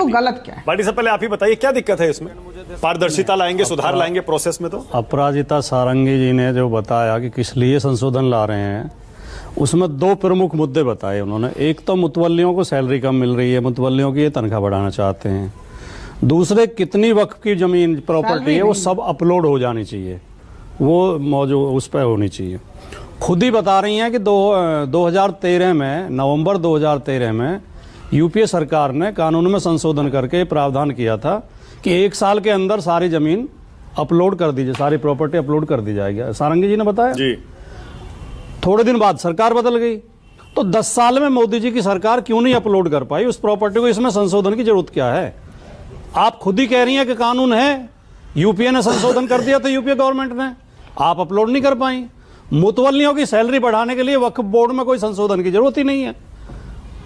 तो गलत क्या है? भाटी साहब पहले आप ही बताइए क्या दिक्कत है इसमें? पारदर्शिता लाएंगे, सुधार लाएंगे प्रोसेस में। तो अपराजिता सारंगी जी ने जो बताया कि किस लिए संशोधन ला रहे हैं, उसमें दो प्रमुख मुद्दे बताए उन्होंने। एक तो मुतवल्लियों को सैलरी कम मिल रही है, मुतवल्लियों की ये तनख्वाह बढ़ाना चाहते हैं। दूसरे, कितनी वक्फ की जमीन प्रॉपर्टी है वो सब अपलोड हो जानी चाहिए, वो मौजूद उस पर होनी चाहिए। खुद ही बता रही हैं कि 2013 में, नवंबर 2013 में यूपीए सरकार ने कानून में संशोधन करके प्रावधान किया था कि 1 साल के अंदर सारी जमीन अपलोड कर दीजिए, सारी प्रॉपर्टी अपलोड कर दी जाएगी। सारंगी जी ने बताया जी। थोड़े दिन बाद सरकार बदल गई, तो 10 साल में मोदी जी की सरकार क्यों नहीं अपलोड कर पाई उस प्रॉपर्टी को? इसमें संशोधन की जरूरत क्या है? आप खुद ही कह रही हैं कि कानून है, यूपीए ने संशोधन कर दिया, तो यूपीए गवर्नमेंट ने, आप अपलोड नहीं कर पाई। मुतवल्लियों की सैलरी बढ़ाने के लिए वक्फ बोर्ड में कोई संशोधन की जरूरत ही नहीं है,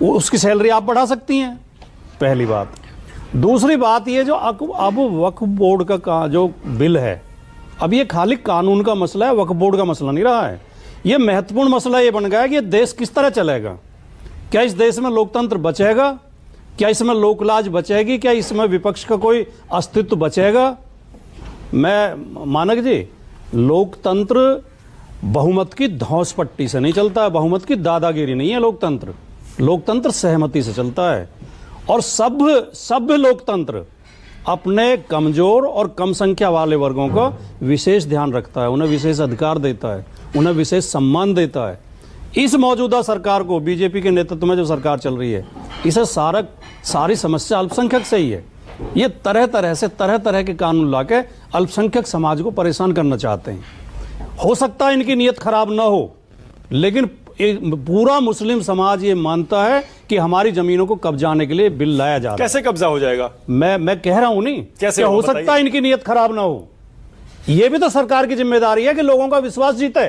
उसकी सैलरी आप बढ़ा सकती हैं, पहली बात। दूसरी बात ये जो अब वक्फ बोर्ड का जो बिल है, अब ये खाली कानून का मसला है, वक्फ बोर्ड का मसला नहीं रहा है। ये महत्वपूर्ण मसला ये बन गया है कि देश किस तरह चलेगा। क्या इस देश में लोकतंत्र बचेगा? क्या इसमें लोकलाज बचेगी? क्या इसमें विपक्ष का कोई अस्तित्व बचेगा? मैं मानक जी, लोकतंत्र बहुमत की धौंस पट्टी से नहीं चलता है, बहुमत की दादागिरी नहीं है लोकतंत्र। लोकतंत्र सहमति से चलता है, और सभ्य लोकतंत्र अपने कमजोर और कम संख्या वाले वर्गों का विशेष ध्यान रखता है, उन्हें विशेष अधिकार देता है, उन्हें विशेष सम्मान देता है। इस मौजूदा सरकार को, बीजेपी के नेतृत्व में जो सरकार चल रही है, इसे सारी समस्या अल्पसंख्यक से ही है। ये तरह तरह के कानून लाके अल्पसंख्यक समाज को परेशान करना चाहते हैं। हो सकता है इनकी नीयत खराब ना हो, लेकिन पूरा मुस्लिम समाज ये मानता है कि हमारी जमीनों को कब्जाने के लिए बिल लाया जा रहा है। कैसे कब्जा हो जाएगा? मैं कह रहा हूं नहीं, कैसे हो सकता है इनकी नीयत खराब ना हो। यह भी तो सरकार की जिम्मेदारी है कि लोगों का विश्वास जीते।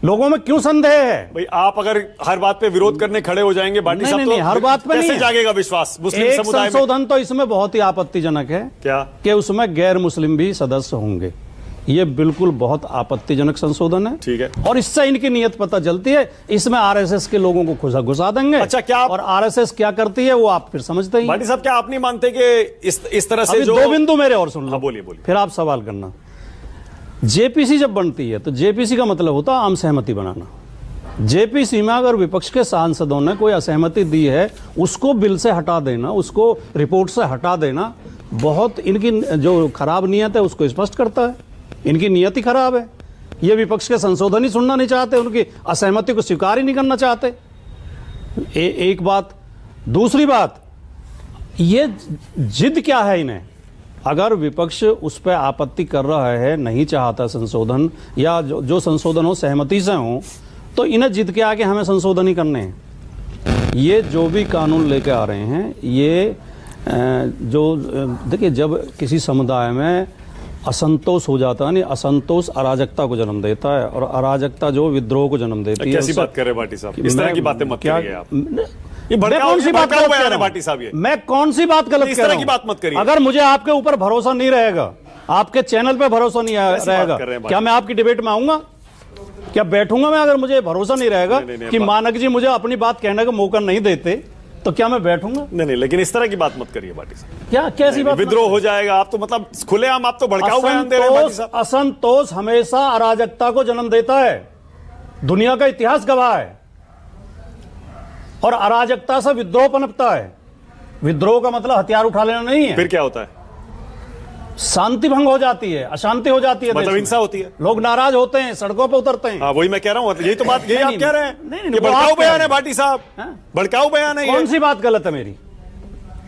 लोगों में क्यों संदेह है? भाई आप अगर हर बात पे विरोध करने खड़े हो जाएंगे भाटी साहब, तो हर बात पे कैसे जागेगा विश्वास मुस्लिम समुदाय में? संशोधन तो इसमें बहुत ही आपत्तिजनक है। क्या? कि उसमें गैर मुस्लिम भी सदस्य होंगे। ये बिल्कुल बहुत आपत्तिजनक संशोधन है। ठीक है। और इससे इनकी नीयत पता चलती है। इसमें आरएसएस के लोगों को घुसा देंगे। अच्छा, क्या और आरएसएस क्या करती है वो आप फिर समझते ही। भाटी साहब, क्या आप नहीं मानते कि इस तरह से जो 2 बिंदु मेरे और सुन लो। बोलिए फिर आप सवाल करना। जेपीसी जब बनती है तो जेपीसी का मतलब होता है आम सहमति बनाना। जेपीसी में अगर विपक्ष के सांसदों ने कोई असहमति दी है, उसको बिल से हटा देना, उसको रिपोर्ट से हटा देना, बहुत इनकी जो खराब नीयत है उसको स्पष्ट करता है। इनकी नीयत ही खराब है। ये विपक्ष के संशोधन ही सुनना नहीं चाहते, उनकी असहमति को स्वीकार ही नहीं करना चाहते। एक बात। दूसरी बात, ये जिद क्या है इन्हें? अगर विपक्ष उस पर आपत्ति कर रहा है, नहीं चाहता संशोधन, या जो संशोधन हो सहमति से हो, तो इन्हें जिद के आके हमें संशोधन ही करने हैं। ये जो भी कानून लेके आ रहे हैं, ये जो देखिए, जब किसी समुदाय में असंतोष हो जाता है नहीं, असंतोष अराजकता को जन्म देता है, और अराजकता जो विद्रोह को जन्म देती है। कैसी बात कर रहे हैं भाटी साहब? इस तरह की बातें मत करिए आप। ये कौन सी बात गलत कह रहा हूं? भाटी साहब, ये मैं कौन सी बात गलत इस तरह की बात मत करिए। अगर मुझे आपके ऊपर भरोसा नहीं रहेगा, आपके चैनल पे भरोसा नहीं रहेगा, क्या मैं आपकी डिबेट में आऊंगा? क्या बैठूंगा मैं? अगर मुझे भरोसा नहीं रहेगा कि मानक जी मुझे अपनी बात कहने का मौका नहीं देते, तो क्या मैं बैठूंगा? नहीं, लेकिन इस तरह की बात मत करिए भाटी साहब। क्या कैसी बात? विद्रोह हो जाएगा। आप तो मतलब खुलेआम आप तो भड़काऊ बयान दे रहे हैं भाटी साहब। असंतोष हमेशा अराजकता को जन्म देता है, दुनिया का इतिहास गवाह है। और अराजकता से विद्रोह पनपता है। विद्रोह का मतलब हथियार उठा लेना नहीं है। फिर क्या होता है? शांति भंग हो जाती है, अशांति हो जाती है, मतलब हिंसा होती है, लोग नाराज होते हैं, सड़कों पर उतरते हैं। वही मैं कह रहा हूं। यही तो बात, यही आप कह रहे हैं। नहीं, भड़काऊ बयान है भाटी साहब, भड़काऊ बयान है। कौन सी बात गलत है मेरी?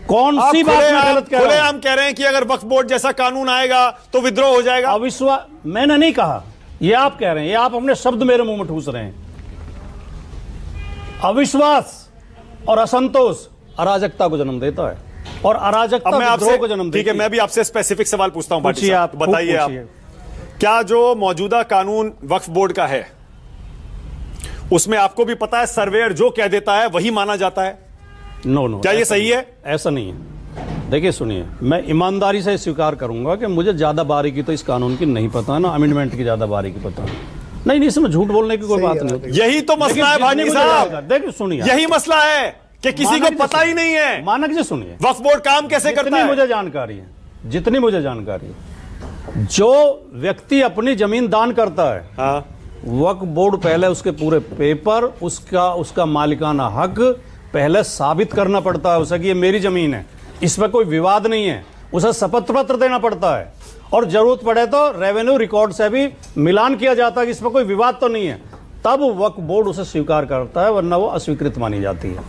कौन सी बात मैं गलत कह रहा हूं? खुलेआम कह रहे हैं कि अगर वक्फ बोर्ड जैसा कानून आएगा तो विद्रोह हो जाएगा। अविश्वास मैंने नहीं कहा, ये आप कह रहे हैं। ये आप अपने शब्द मेरे मुंह में ठूस रहे हैं। अविश्वास और असंतोष अराजकता को जन्म देता है, और अराजकता विद्रोह को जन्म देती है। ठीक है, मैं भी आपसे स्पेसिफिक सवाल पूछता हूं भाटी साहब। बताइए आप, क्या जो मौजूदा कानून वक्फ बोर्ड का है, उसमें आपको भी पता है सर्वेयर जो कह देता है वही माना जाता है? नो, क्या ये सही है? ऐसा नहीं है। देखिए सुनिए, मैं ईमानदारी से स्वीकार करूंगा कि मुझे ज्यादा बारीकी तो इस कानून की नहीं पता, ना अमेंडमेंट की ज्यादा बारीकी पता। नहीं, इसमें झूठ बोलने की कोई बात नहीं होती। यही तो मसला है भाटी साहब। देखिए सुनिए, यही मसला है कि किसी को पता ही नहीं है मानक जी सुनिए, वक्फ बोर्ड काम कैसे करता है। मुझे जानकारी है, जितनी मुझे जानकारी है, जो व्यक्ति अपनी जमीन दान करता है, हाँ, वक्फ बोर्ड पहले उसके पूरे पेपर, उसका मालिकाना हक पहले साबित करना पड़ता है उसे कि ये मेरी जमीन है, इसमें कोई विवाद नहीं है। उसे शपथ पत्र देना पड़ता है और जरूरत पड़े तो रेवेन्यू रिकॉर्ड से भी मिलान किया जाता है कि इसमें कोई विवाद तो नहीं है, तब वक्फ बोर्ड उसे स्वीकार करता है, वरना वो अस्वीकृत मानी जाती है।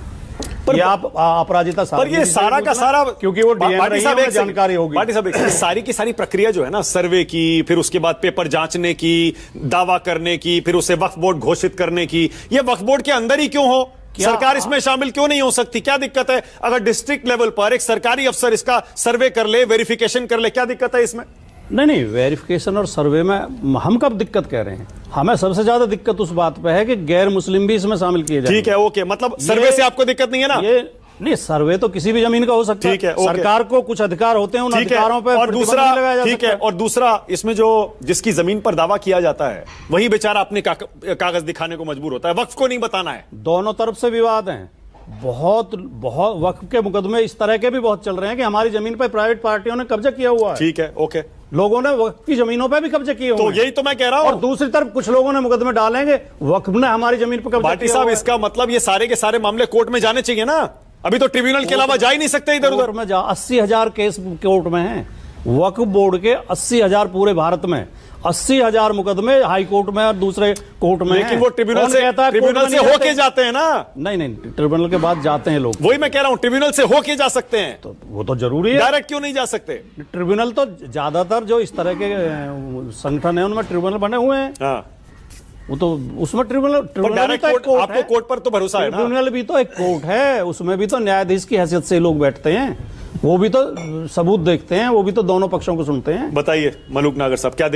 पर आप अपराजिता, पर ये सारा का सारा, क्योंकि वो भाटी साहब एक जानकारी होगी। भाटी साहब सारी की सारी प्रक्रिया जो है ना, सर्वे की, फिर उसके बाद पेपर जांचने की, दावा करने की, फिर उसे वक्फ बोर्ड घोषित करने की, ये वक्फ बोर्ड के अंदर ही क्यों हो? सरकार इसमें शामिल क्यों नहीं हो सकती? क्या दिक्कत है? अगर डिस्ट्रिक्ट लेवल पर एक सरकारी अफसर इसका सर्वे कर ले, वेरिफिकेशन कर ले, क्या दिक्कत है इसमें? नहीं, वेरिफिकेशन और सर्वे में हम कब दिक्कत कह रहे हैं? हमें सबसे ज्यादा दिक्कत उस बात पे है कि गैर मुस्लिम भी इसमें शामिल किए जाए। ठीक है, ओके, मतलब सर्वे से आपको दिक्कत नहीं है ना? ये नहीं, सर्वे तो किसी भी जमीन का हो सकता है। ठीक है, सरकार को कुछ अधिकार होते हैं, उन अधिकारों पर और दूसरा, ठीक है, और दूसरा, इसमें जो जिसकी जमीन पर दावा किया जाता है वही बेचारा अपने कागज दिखाने को मजबूर होता है, वक्फ को नहीं बताना है। दोनों तरफ से विवाद हैं, बहुत वक्फ के मुकदमे इस तरह के भी बहुत चल रहे हैं कि हमारी जमीन पर प्राइवेट पार्टियों ने कब्जा किया हुआ है। ठीक है, ओके, लोगों ने वक्फ की जमीनों पे भी कब्जे किए हुए तो हैं। यही तो मैं कह रहा हूं। और दूसरी तरफ कुछ लोगों ने मुकदमे डालेंगे, वक्फ ने हमारी जमीन पर कब्जा भाटी किया साहब, हुआ है। इसका मतलब ये सारे के सारे मामले कोर्ट में जाने चाहिए ना? अभी तो ट्रिब्यूनल के अलावा जा ही नहीं सकते इधर उधर में। 80,000 केस कोर्ट में हैं। वक्फ बोर्ड के 80,000 पूरे भारत में, 80,000 मुकदमे हाई कोर्ट में और दूसरे कोर्ट में। लेकिन वो ट्रिब्यूनल से होके जाते हैं ना? नहीं, ट्रिब्यूनल के बाद जाते हैं लोग। वही मैं कह रहा हूं, ट्रिब्यूनल से होके जा सकते हैं, तो वो तो जरूरी है। डायरेक्ट क्यों नहीं जा सकते? ट्रिब्यूनल तो ज्यादातर जो इस तरह के संगठन है उनमें ट्रिब्यूनल बने हुए हैं। हाँ, वो तो उसमें ट्रिब्यूनल डायरेक्ट कोर्ट, आपको कोर्ट पर तो भरोसा है ना? ट्रिब्यूनल भी तो एक कोर्ट है, उसमें भी तो न्यायाधीश की हैसियत से लोग बैठते हैं, वो भी तो सबूत देखते हैं, वो भी तो दोनों पक्षों को सुनते हैं। बताइए मलूक नागर साहब, क्या